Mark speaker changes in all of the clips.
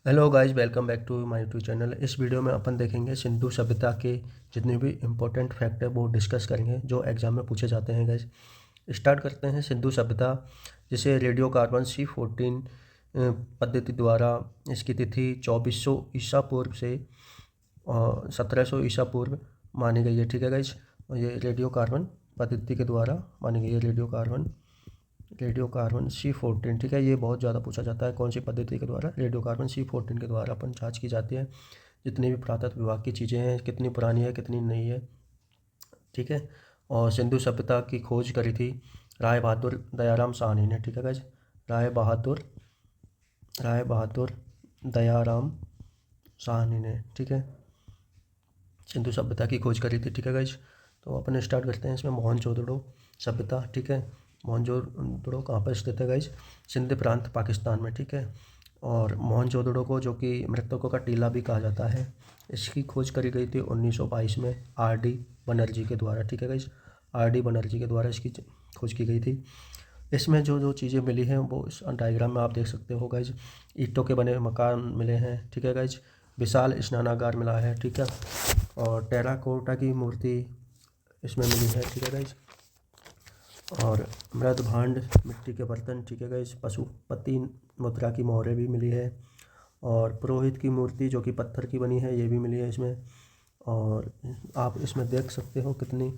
Speaker 1: Hello guys, welcome back to my YouTube channel. इस video में अपन देखेंगे सिंधु सभ्यता के जितने भी इम्पोर्टेंट फैक्ट है वो डिस्कस करेंगे जो एग्जाम में पूछे जाते हैं गाइस। स्टार्ट करते हैं। सिंधु सभ्यता जिसे रेडियो कार्बन C14 पद्धति द्वारा इसकी तिथि 2400 ईसा पूर्व से 1700 ईसा पूर्व मानी गई है। ठीक है गाइस, और ये रेडियो कार्बन पद्धति के द्वारा मानी गई है। Radio carbon C14। ठीक है, ये बहुत ज़्यादा पूछा जाता है। कौन सी पद्धति के द्वारा? रेडियो कार्बन C14 के द्वारा अपन जांच की जाती है जितनी भी पुरातत्व विभाग की चीज़ें हैं, कितनी पुरानी है कितनी नहीं है। ठीक है, और सिंधु सभ्यता की खोज करी थी राय बहादुर दयाराम साहनी ने। ठीक है गाइज, राय बहादुर दयाराम साहनी ने, ठीक है, सिंधु सभ्यता की खोज करी थी। ठीक है गाइज, तो अपन स्टार्ट करते हैं इसमें। मोहनजोदड़ो सभ्यता। ठीक है, मोहनजोदड़ो कहाँ पर स्थित है गाइज? सिंध प्रांत, पाकिस्तान में। ठीक है, और मोहनजोदड़ो को जो कि मृतकों का टीला भी कहा जाता है, इसकी खोज करी गई थी 1922 में R.D. बनर्जी के द्वारा। ठीक है गाइज, R.D. बनर्जी के द्वारा इसकी खोज की गई थी। इसमें जो जो चीज़ें मिली हैं वो इस डायग्राम में आप देख सकते हो गाइज। ईंटों के बने मकान मिले हैं। ठीक है गाइज, विशाल स्नानागार मिला है। ठीक है, और टेराकोटा की मूर्ति इसमें मिली है। ठीक है गाइज, और मृद भांड, मिट्टी के बर्तन। ठीक है गाइज, पशुपति मुद्रा की मोहरें भी मिली है, और पुरोहित की मूर्ति जो कि पत्थर की बनी है ये भी मिली है इसमें। और आप इसमें देख सकते हो कितनी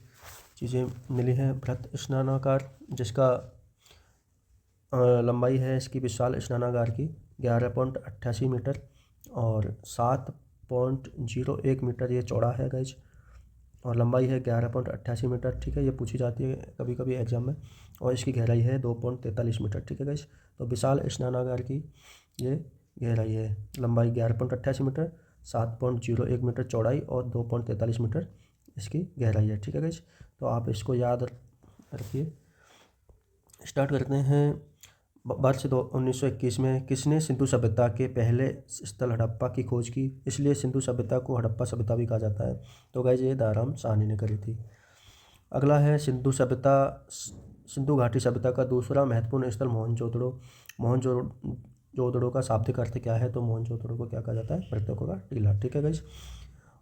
Speaker 1: चीज़ें मिली हैं। बृहत स्नानागार जिसका लंबाई है इसकी विशाल स्नानागार की 11.88 मीटर और 7.01 मीटर ये चौड़ा है गाइज, और लंबाई है 11.88 मीटर। ठीक है, ये पूछी जाती है कभी कभी एग्जाम में। और इसकी गहराई है 2.43 मीटर। ठीक है गाइज, तो विशाल स्नानागार की ये गहराई है, लंबाई 11.88 मीटर, 7.01 मीटर चौड़ाई और 2.43 मीटर इसकी गहराई है। ठीक है गाइज, तो आप इसको याद रखिए। स्टार्ट करते हैं। वर्ष 1921 में किसने सिंधु सभ्यता के पहले स्थल हड़प्पा की खोज की? इसलिए सिंधु सभ्यता को हड़प्पा सभ्यता भी कहा जाता है। तो गाइज ये दयाराम साहनी ने करी थी। अगला है सिंधु घाटी सभ्यता का दूसरा महत्वपूर्ण स्थल मोहनजोदड़ो। मोहनजोदड़ो का शाब्दिक अर्थ क्या है? तो मोहनजोदड़ो को क्या कहा जाता है? मृतकों का टीला। ठीक है गाइज,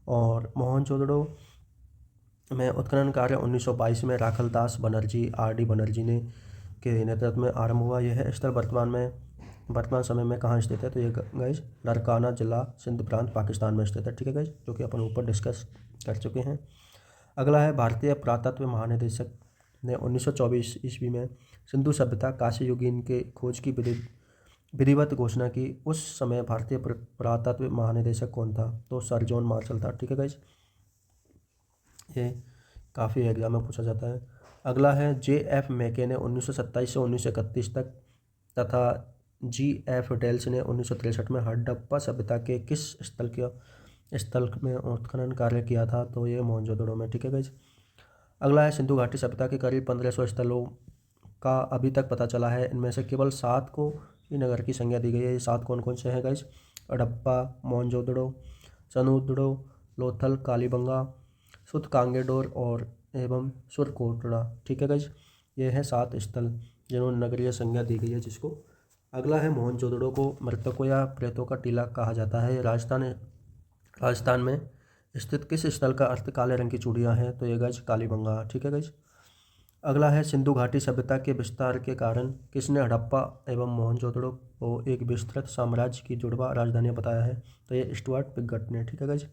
Speaker 1: और मोहनजोदड़ो में उत्खनन कार्य 1922 में राखलदास बनर्जी R.D. बनर्जी ने के नेतृत्व में आरंभ हुआ। यह स्थल वर्तमान समय में कहाँ स्थित है? तो ये गाइज नरकाना जिला, सिंध प्रांत, पाकिस्तान में स्थित है। ठीक है गाइज, जो कि अपन ऊपर डिस्कस कर चुके हैं। अगला है भारतीय पुरातत्व महानिदेशक ने 1924 ईस्वी में सिंधु सभ्यता कांस्य युगीन के खोज की विधिवत घोषणा की। उस समय भारतीय पुरातत्व महानिदेशक कौन था? तो सर जॉन मार्शल था। ठीक है गाइज, ये काफ़ी एग्जाम में पूछा जाता है। अगला है J.F. मैके ने 1927 से 1931 तक तथा G.F. डेल्स ने 1963 में हड़प्पा सभ्यता के किस स्थल में उत्खनन कार्य किया था? तो ये मोहनजोदड़ो में। ठीक है गाइज, अगला है सिंधु घाटी सभ्यता के करीब 1500 स्थलों का अभी तक पता चला है। इनमें से केवल 7 को ही नगर की संज्ञा दी गई है। ये 7 कौन कौन से हैं गाइज? हड़प्पा, मोहनजोदड़ो, सनुदड़ो, लोथल, कालीबंगा, सुत कांगेडोर और एवं सुरकोटड़ा। ठीक है गाइज, ये है 7 स्थल जिन्होंने नगरीय संज्ञा दी गई है जिसको। अगला है मोहनजोदड़ो को मृतकों या प्रेतों का टीला कहा जाता है। राजस्थान में स्थित किस स्थल का अर्थ काले रंग की चूड़ियाँ हैं? तो ये गाइज कालीबंगा। ठीक है गाइज, अगला है सिंधु घाटी सभ्यता के विस्तार के कारण किसने हड़प्पा एवं मोहनजोदड़ो को एक विस्तृत साम्राज्य की जुड़वा राजधानी बताया है? तो ये स्टुअर्ट पिगट ने। ठीक है गाइज,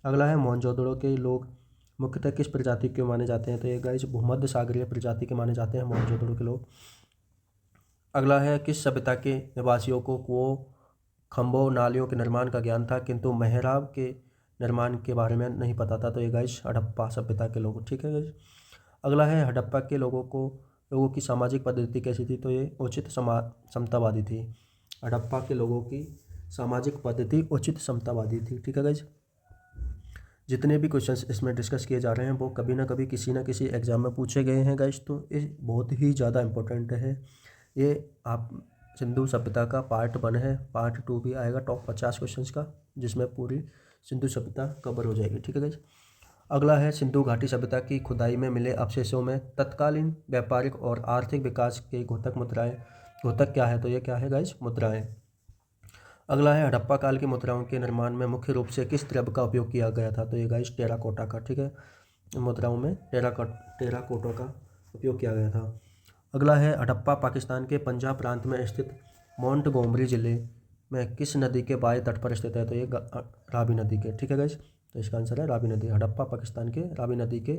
Speaker 1: अगला है मोहनजोदड़ो के लोग मुख्यतः किस प्रजाति के माने जाते हैं? तो ये गाइज भूमध्य सागरीय प्रजाति के माने जाते हैं मोहनजोदड़ो के लोग। अगला है किस सभ्यता के निवासियों को कुओं, खंभों, नालियों के निर्माण का ज्ञान था किंतु मेहराब के निर्माण के बारे में नहीं पता था? तो ये गाइज हड़प्पा सभ्यता के लोग। ठीक है गाइज, अगला है हड़प्पा के लोगों की सामाजिक पद्धति कैसी थी? तो ये उचित समतावादी थी। हड़प्पा के लोगों की सामाजिक पद्धति उचित समतावादी थी। ठीक है गाइज, जितने भी क्वेश्चंस इसमें डिस्कस किए जा रहे हैं वो कभी ना कभी किसी ना किसी एग्जाम में पूछे गए हैं गाइज, तो ये बहुत ही ज़्यादा इम्पोर्टेंट है। ये आप सिंधु सभ्यता का पार्ट 1 है, पार्ट 2 भी आएगा टॉप 50 क्वेश्चंस का, जिसमें पूरी सिंधु सभ्यता कवर हो जाएगी। ठीक है गाइज, अगला है सिंधु घाटी सभ्यता की खुदाई में मिले अवशेषों में तत्कालीन व्यापारिक और आर्थिक विकास के घोतक क्या है? तो ये क्या है गाइज? मुद्राएं। अगला है हड़प्पा काल की मुद्राओं के निर्माण में मुख्य रूप से किस द्रव्य का उपयोग किया गया था? तो ये गाइस टेराकोटा का, ठीक है। मुद्राओं में टेराकोटा का उपयोग किया गया था। अगला है हड़प्पा पाकिस्तान के पंजाब प्रांत में स्थित मोंटगोमरी जिले में किस नदी के बाएं तट पर स्थित है? तो ये रावी नदी के, ठीक है गाइस। तो इसका आंसर है रावी नदी। हड़प्पा पाकिस्तान के रावी नदी के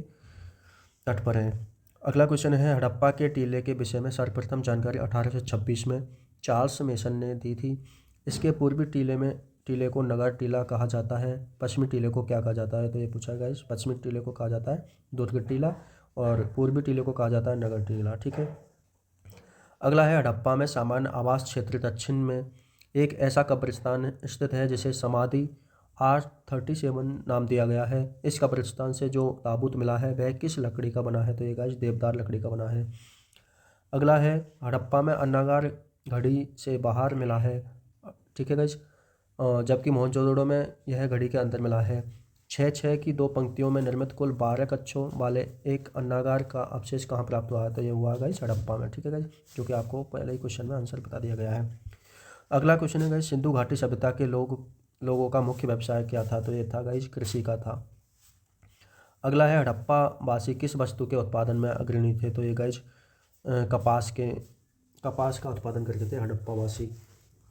Speaker 1: तट पर है। अगला क्वेश्चन है हड़प्पा के टीले के विषय में सर्वप्रथम जानकारी 1826 में चार्ल्स मेसन ने दी थी। इसके पूर्वी टीले को नगर टीला कहा जाता है। पश्चिमी टीले को क्या कहा जाता है? तो ये पूछा गया। पश्चिमी टीले को कहा जाता है दुर्ग टीला और पूर्वी टीले को कहा जाता है नगर टीला, ठीक है। अगला है हड़प्पा में सामान्य आवास क्षेत्र दक्षिण में एक ऐसा कब्रिस्तान स्थित है जिसे समाधि R37 नाम दिया गया है। इस कब्रिस्तान से जो ताबूत मिला है वह किस लकड़ी का बना है? तो ये गाइस देवदार लकड़ी का बना है। अगला है हड़प्पा में अन्नागार घड़ी से बाहर मिला है, ठीक है गाइस। जबकि मोहनजोदड़ो में यह घड़ी के अंदर मिला है। 6-6 की 2 पंक्तियों में निर्मित कुल 12 कक्षों वाले एक अन्नागार का अवशेष कहाँ प्राप्त हुआ है? तो ये हुआ गाइस हड़प्पा में, ठीक है गाइस, जो कि आपको पहले ही क्वेश्चन में आंसर बता दिया गया है। अगला क्वेश्चन है गाइस सिंधु घाटी सभ्यता के लोगों का मुख्य व्यवसाय क्या था? तो ये था गाइस कृषि का था। अगला है हड़प्पा वासी किस वस्तु के उत्पादन में अग्रणी थे? तो ये गाइस कपास का उत्पादन करते थे हड़प्पा वासी।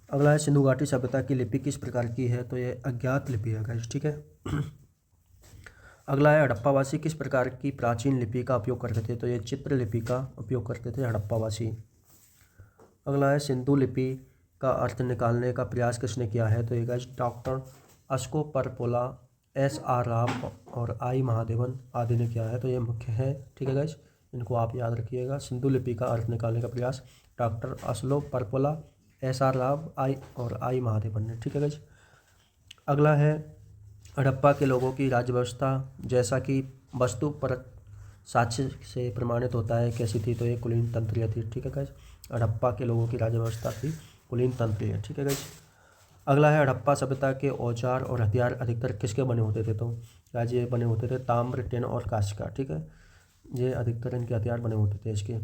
Speaker 1: अगला है सिंधु घाटी सभ्यता की लिपि किस प्रकार की है? तो ये अज्ञात लिपि है गाइस, ठीक है। अगला है हड़प्पावासी किस प्रकार की प्राचीन लिपि का उपयोग करते थे? तो ये चित्र लिपि का उपयोग करते थे हड़प्पावासी। अगला है सिंधु लिपि का अर्थ निकालने का प्रयास किसने किया है? तो ये guys doctor Asko Parpola, SR Rao और I महादेवन आदि ने किया है। तो ये मुख्य है, ठीक है गाइस, इनको आप याद रखिएगा। सिंधु लिपि का अर्थ निकालने का प्रयास डॉक्टर अस्लो परपोला, SR राव और I महादेवन ने, ठीक है गाइस। अगला है हड़प्पा के लोगों की राज्य व्यवस्था जैसा कि वस्तु परक साक्ष्य से प्रमाणित होता है कैसी थी? तो ये कुलीन तंत्रीय थी, ठीक है गाइस। हड़प्पा के लोगों की राज्य व्यवस्था थी कुलीन तंत्रीय, ठीक है गाइस। अगला है हड़प्पा सभ्यता के औजार और हथियार अधिकतर किसके बने होते थे? तो गाइस ये बने होते थे ताम्र, टिन और कांस्य का, ठीक है। ये अधिकतर इनके हथियार बने होते थे इसके।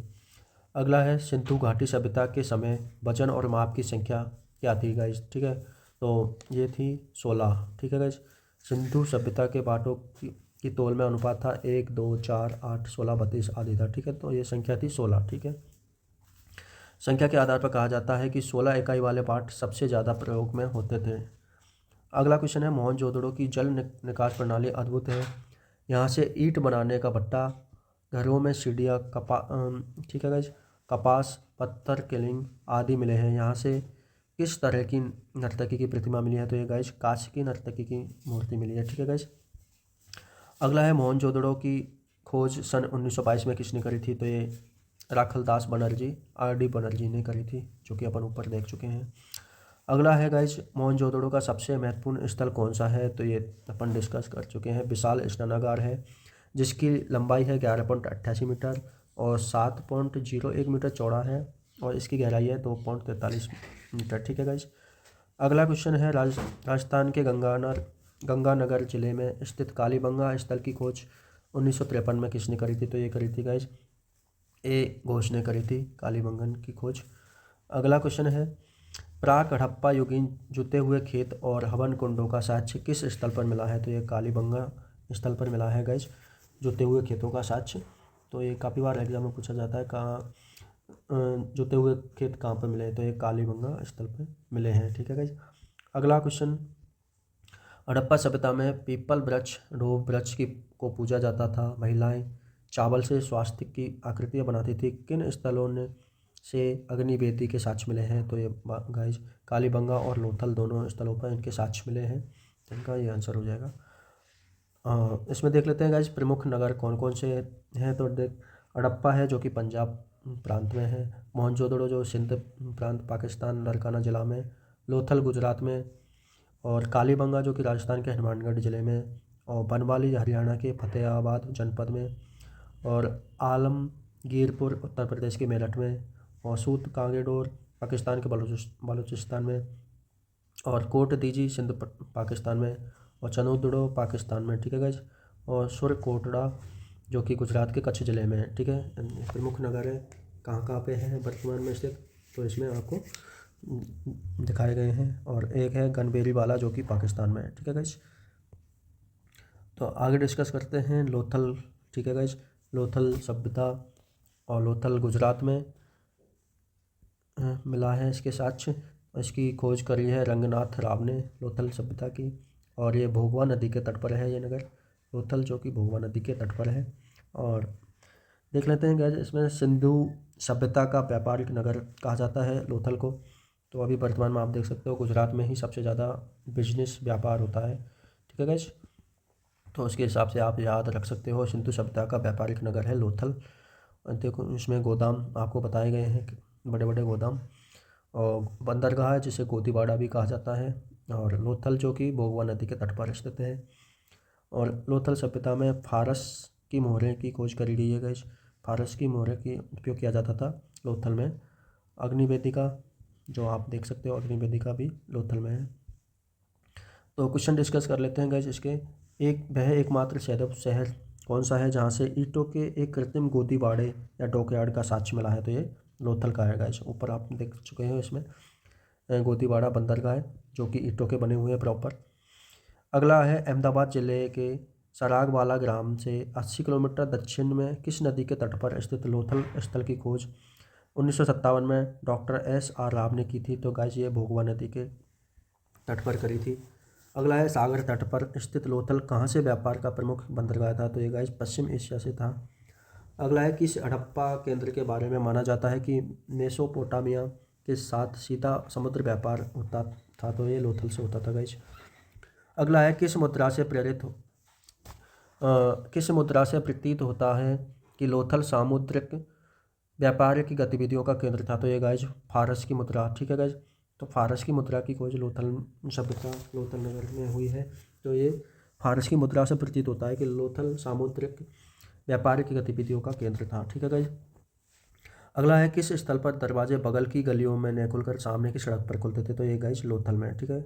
Speaker 1: अगला है सिंधु घाटी सभ्यता के समय वजन और माप की संख्या क्या थी गाइस, ठीक है। तो ये थी 16, ठीक है गाइस। सिंधु सभ्यता के बाटों की तौल में अनुपात था 1, 2, 4, 8, 16, 32 आदि था, ठीक है। तो ये संख्या थी 16, ठीक है। संख्या के आधार पर कहा जाता है कि 16 इकाई वाले बाट सबसे ज़्यादा प्रयोग में होते थे। अगला क्वेश्चन है मोहनजोदड़ो की जल निकास प्रणाली अद्भुत है। यहाँ से ईंट बनाने का भट्टा, घरों में सीढ़ियाँ, ठीक है गाइस, कपास, पत्थर, किलिंग आदि मिले हैं। यहाँ से किस तरह की नर्तकी की प्रतिमा मिली है? तो ये गाइस कांस्य की नर्तकी की मूर्ति मिली है, ठीक है गाइस। अगला है मोहनजोदड़ो की खोज सन 1922 में किसने करी थी? तो ये राखलदास बनर्जी, RD बनर्जी ने करी थी, जो कि अपन ऊपर देख चुके हैं। अगला है गाइस मोहनजोदड़ो का सबसे महत्वपूर्ण स्थल कौन सा है? तो ये अपन डिस्कस कर चुके हैं। विशाल स्नानागार है जिसकी लंबाई है 11.88 मीटर और 7.01 मीटर चौड़ा है और इसकी गहराई है 2.43 मीटर, ठीक है गाइस। अगला क्वेश्चन है राजस्थान के गंगानगर जिले में स्थित कालीबंगा स्थल की खोज 1953 में किसने करी थी? तो ये करी थी गाइस A घोष ने करी थी कालीबंगन की खोज। अगला क्वेश्चन है प्राक हड़प्पा युगीन जुते हुए खेत और हवन कुंडों का साक्ष्य किस स्थल पर मिला है? तो ये कालीबंगा स्थल पर मिला है गाइस जुते हुए खेतों का साक्ष्य। तो ये काफ़ी बार एग्जाम में पूछा जाता है कहाँ जुते हुए खेत कहाँ पर मिले हैं? तो ये कालीबंगा स्थल पर मिले हैं, ठीक है गाइस। अगला क्वेश्चन हड़प्पा सभ्यता में पीपल वृक्ष, डोव वृक्ष को पूजा जाता था। महिलाएं चावल से स्वास्तिक की आकृतियाँ बनाती थी। किन स्थलों ने से अग्निवेदी के साक्ष्य मिले हैं? तो ये गाइस कालीबंगा और लोथल दोनों स्थलों पर इनके साक्ष्य मिले हैं, तो इनका ये आंसर हो जाएगा। इसमें देख लेते हैं गाइस प्रमुख नगर कौन कौन से हैं। तो देख हड़प्पा है जो कि पंजाब प्रांत में है, मोहनजोदड़ो जो सिंध प्रांत पाकिस्तान नरकाना जिला में, लोथल गुजरात में और कालीबंगा जो कि राजस्थान के हनुमानगढ़ ज़िले में और बनवाली हरियाणा के फतेहाबाद जनपद में और आलमगीरपुर उत्तर प्रदेश के मेरठ में और सूत कांगेडोर पाकिस्तान के बलूचिस्तान में और कोट दीजी सिंध पाकिस्तान में और चनोदड़ो पाकिस्तान में, ठीक है गाइस। और सुरकोटड़ा जो कि गुजरात के कच्छ ज़िले में है, ठीक है। प्रमुख नगर है कहाँ कहाँ पे है वर्तमान में स्थित, तो इसमें आपको दिखाए गए हैं, और एक है गनबेरी वाला जो कि पाकिस्तान में है। ठीक है गाइज, तो आगे डिस्कस करते हैं लोथल। ठीक है गाइज, लोथल सभ्यता और लोथल गुजरात में मिला है इसके साक्ष्य। इसकी खोज करी है रंगनाथ राव ने लोथल सभ्यता की, और ये भोगवा नदी के तट पर है ये नगर लोथल, जो कि भोगवा नदी के तट पर है। और देख लेते हैं गाइज, इसमें सिंधु सभ्यता का व्यापारिक नगर कहा जाता है लोथल को। तो अभी वर्तमान में आप देख सकते हो गुजरात में ही सबसे ज़्यादा बिजनेस व्यापार होता है। ठीक है गाइज, तो उसके हिसाब से आप याद रख सकते हो सिंधु सभ्यता का व्यापारिक नगर है लोथल। देखो इसमें गोदाम आपको बताए गए हैं, बड़े बड़े गोदाम, और बंदरगाह है जिसे गोदीबाड़ा भी कहा जाता है, और लोथल जो कि भोगवा नदी के तट पर स्थित है। और लोथल सभ्यता में फारस की मोहरें की खोज करी गई है गाइस। फारस की मोहरें की उपयोग किया जाता था लोथल में। अग्निवेदिका जो आप देख सकते हो, अग्निवेदिका भी लोथल में है। तो क्वेश्चन डिस्कस कर लेते हैं गाइस इसके। वह एकमात्र शहर कौन सा है जहाँ से ईंटों के एक कृत्रिम गोदीबाड़े या डॉकयार्ड का साक्ष्य मिला है? तो ये लोथल का है गाइस। ऊपर आप देख चुके हैं इसमें गोदीबाड़ा बंदरगाह है जो कि ईंटों के बने हुए हैं प्रॉपर। अगला है अहमदाबाद जिले के सरागवाला ग्राम से 80 किलोमीटर दक्षिण में किस नदी के तट पर स्थित लोथल स्थल की खोज 1957 में डॉक्टर S.R. राव ने की थी? तो गाइस ये भोगवा नदी के तट पर करी थी। अगला है सागर तट पर स्थित लोथल कहाँ से व्यापार का प्रमुख बंदरगाह था? तो ये गाइस पश्चिम एशिया से था। अगला है किस हड़प्पा केंद्र के बारे में माना जाता है कि मेसोपोटामिया के साथ सीधा समुद्र व्यापार होता था? तो ये लोथल से होता था गाइस। अगला है किस मुद्रा से किस मुद्रा से प्रतीत होता है कि लोथल सामुद्रिक व्यापार की गतिविधियों का केंद्र था? तो ये गाइज फारस की मुद्रा। ठीक है गाइज, तो फारस की मुद्रा की खोज लोथल सभ्यता लोथल नगर में हुई है। तो ये फारस की मुद्रा से प्रतीत होता है कि लोथल सामुद्रिक व्यापार की गतिविधियों का केंद्र था। ठीक है गाइज, अगला है किस स्थल पर दरवाजे बगल की गलियों में न खुलकर सामने की सड़क पर खुलते थे? तो ये गाइज लोथल में। ठीक है,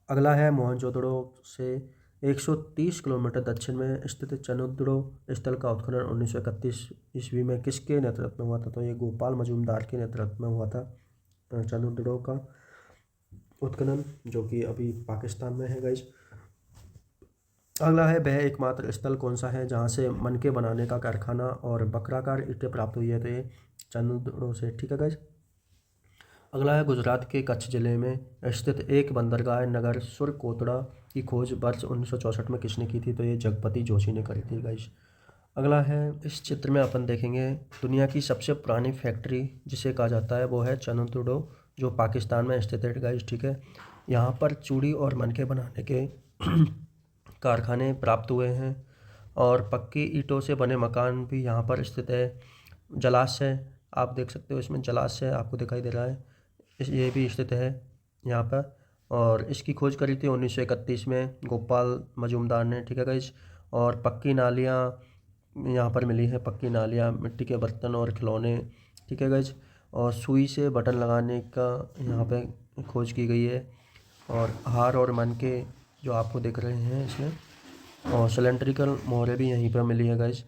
Speaker 1: अगला है मोहनजोदड़ो से 130 किलोमीटर दक्षिण में स्थित चनुद्रो स्थल का उत्खनन 1931 ईस्वी में किसके नेतृत्व में हुआ था? तो ये गोपाल मजूमदार के नेतृत्व में हुआ था चनुद्रो का उत्खनन, जो कि अभी पाकिस्तान में है गाइज। अगला है वह एकमात्र स्थल कौन सा है जहाँ से मनके बनाने का कारखाना और बकराकार ईंटें प्राप्त हुई है? तो ये चनुद्रो से। ठीक है गाइज, अगला है गुजरात के कच्छ जिले में स्थित एक बंदरगाह नगर सुरकोतड़ा की खोज वर्ष 1964 में किसने की थी? तो ये जगपति जोशी ने करी थी गाइस। अगला है इस चित्र में अपन देखेंगे दुनिया की सबसे पुरानी फैक्ट्री जिसे कहा जाता है वो है चनुद्रो, जो पाकिस्तान में स्थित है गाइस। ठीक है, यहाँ पर चूड़ी और मनके बनाने के कारखाने प्राप्त हुए हैं, और पक्की ईंटों से बने मकान भी यहाँ पर स्थित है। जलाशय आप देख सकते हो, इसमें जलाशय आपको दिखाई दे रहा है, ये भी स्थित है यहाँ पर। और इसकी खोज करी थी 1931 में गोपाल मजूमदार ने। ठीक है गाइस, और पक्की नालियाँ यहाँ पर मिली है, पक्की नालियाँ, मिट्टी के बर्तन और खिलौने। ठीक है गाइस, और सुई से बटन लगाने का यहाँ पे खोज की गई है, और हार और मनके जो आपको दिख रहे हैं इसमें, और सिलेंड्रिकल मोहरें भी यहीं पर मिली है गाइस।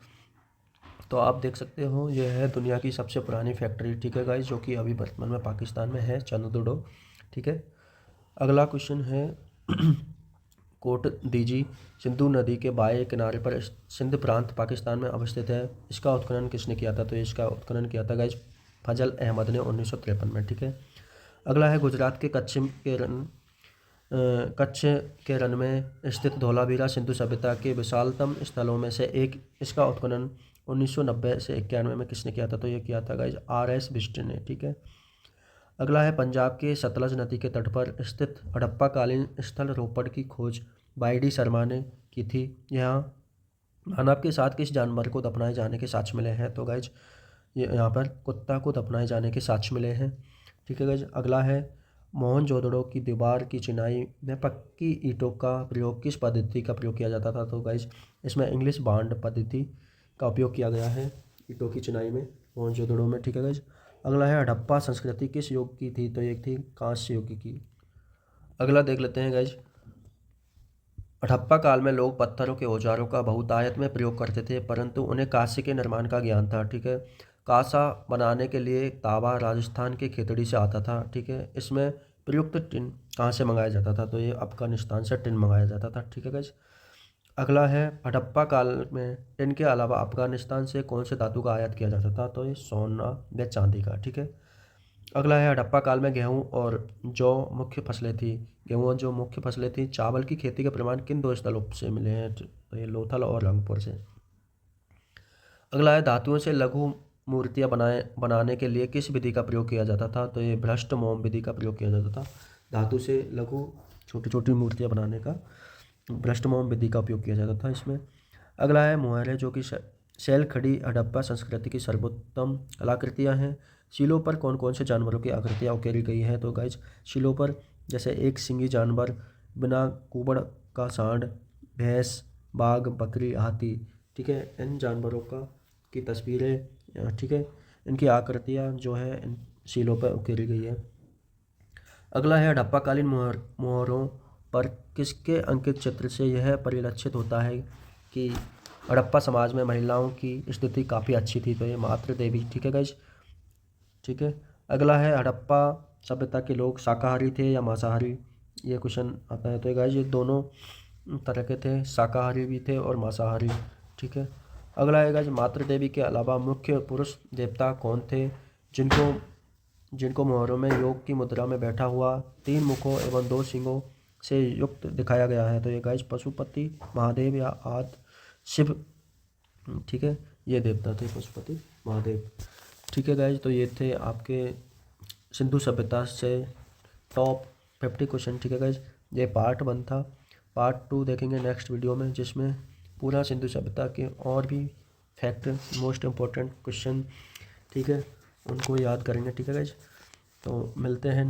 Speaker 1: तो आप देख सकते हो यह है दुनिया की सबसे पुरानी फैक्ट्री। ठीक है गाइस, जो कि अभी वर्तमान में पाकिस्तान में है, चनुद्रो। ठीक है, अगला क्वेश्चन है कोट दीजी सिंधु नदी के बाएं किनारे पर सिंध प्रांत पाकिस्तान में अवस्थित है। इसका उत्खनन किसने किया था? तो इसका उत्खनन किया था गाइस फजल अहमद ने 1953 में। ठीक है, अगला है गुजरात के कच्छ के रण में स्थित धौलावीरा सिंधु सभ्यता के विशालतम स्थलों में से एक। इसका उत्खनन 1990 से 91 में किसने किया था? तो ये किया था गाइज R.S. बिष्ट ने। ठीक है, अगला है पंजाब के सतलज नदी के तट पर स्थित हड़प्पाकालीन स्थल रोपड़ की खोज Y.D. शर्मा ने की थी। यहाँ मानव के साथ किस जानवर को दफनाए जाने के साक्ष्य मिले हैं? तो गाइज ये यहाँ पर कुत्ता को दफनाए जाने के साक्ष्य मिले हैं। ठीक है गाइज, अगला है मोहनजोदड़ो की दीवार की चिनाई में पक्की ईंटों का प्रयोग किस पद्धति का प्रयोग किया जाता था? तो गाइज इसमें इंग्लिश बॉन्ड पद्धति का उपयोग किया गया है ईंटों की चिनाई में मोहनजोदड़ो में। ठीक है गाइज, अगला है हड़प्पा संस्कृति किस युग की थी? तो एक थी कांस्य युग की। अगला देख लेते हैं गाइज, हड़प्पा काल में लोग पत्थरों के औजारों का बहुतायत में प्रयोग करते थे, परंतु उन्हें कांस्य के निर्माण का ज्ञान था। ठीक है, कासा बनाने के लिए तावा राजस्थान की खेतड़ी से आता था। ठीक है, इसमें प्रयुक्त टिन कहाँ से मंगाया जाता था, तो ये अफगानिस्तान से टिन मंगाया जाता था। ठीक है गाइस। अगला है हड़प्पा काल में टिन के अलावा अफगानिस्तान से कौन से धातु का आयात किया जाता था, तो ये सोना व चांदी का। ठीक है। अगला है हड़प्पा काल में गेहूं और जौ मुख्य फसलें थी। गेहूं और जौ मुख्य फसलें थी। चावल की खेती के प्रमाण किन दो स्थलों से मिले हैं, तो ये लोथल और रंगपुर से। अगला है धातुओं से लघु मूर्तियां बनाने के लिए किस विधि का प्रयोग किया जाता था, तो ये भ्रष्ट मोम विधि का प्रयोग किया जाता था। धातु से लघु छोटी छोटी मूर्तियां बनाने का भ्रष्ट मोम विधि का उपयोग किया जाता था इसमें। अगला है मोहर, जो कि शैल खड़ी हड़प्पा संस्कृति की सर्वोत्तम कलाकृतियाँ हैं। शिलों पर कौन कौन से जानवरों की आकृतियाँ उकेरी गई हैं, तो गाइज शिलों पर जैसे एक सिंगी जानवर, बिना कुबड़ का सांड, भैंस, बाघ, बकरी, हाथी। ठीक है, इन जानवरों का की तस्वीरें, ठीक है, इनकी आकृतियाँ जो है इन शिलों पर उकेरी गई है। अगला है हड़प्पाकालीन मोहरों पर किसके अंकित चित्र से यह परिलक्षित होता है कि हड़प्पा समाज में महिलाओं की स्थिति काफ़ी अच्छी थी, तो ये मातृ देवी। ठीक है गाइज। ठीक है। अगला है हड़प्पा सभ्यता के लोग शाकाहारी थे या मांसाहारी, ये क्वेश्चन आता है। तो गाइज ये दोनों तरह के थे, शाकाहारी भी थे और मांसाहारी। ठीक है। अगला है गाइज मातृ देवी के अलावा मुख्य पुरुष देवता कौन थे जिनको जिनको मोहरों में योग की मुद्रा में बैठा हुआ 3 मुखों एवं 2 सींगों से युक्त दिखाया गया है, तो ये गाइज पशुपति, महादेव या आदि शिव। ठीक है, ये देवता थे पशुपति, महादेव। ठीक है गाइज, तो ये थे आपके सिंधु सभ्यता से टॉप 50 क्वेश्चन। ठीक है गाइज, ये पार्ट 1 था। पार्ट 2 देखेंगे नेक्स्ट वीडियो में, जिसमें पूरा सिंधु सभ्यता के और भी फैक्ट, मोस्ट इम्पोर्टेंट क्वेश्चन, ठीक है, उनको याद करेंगे। ठीक है गाइज, तो मिलते हैं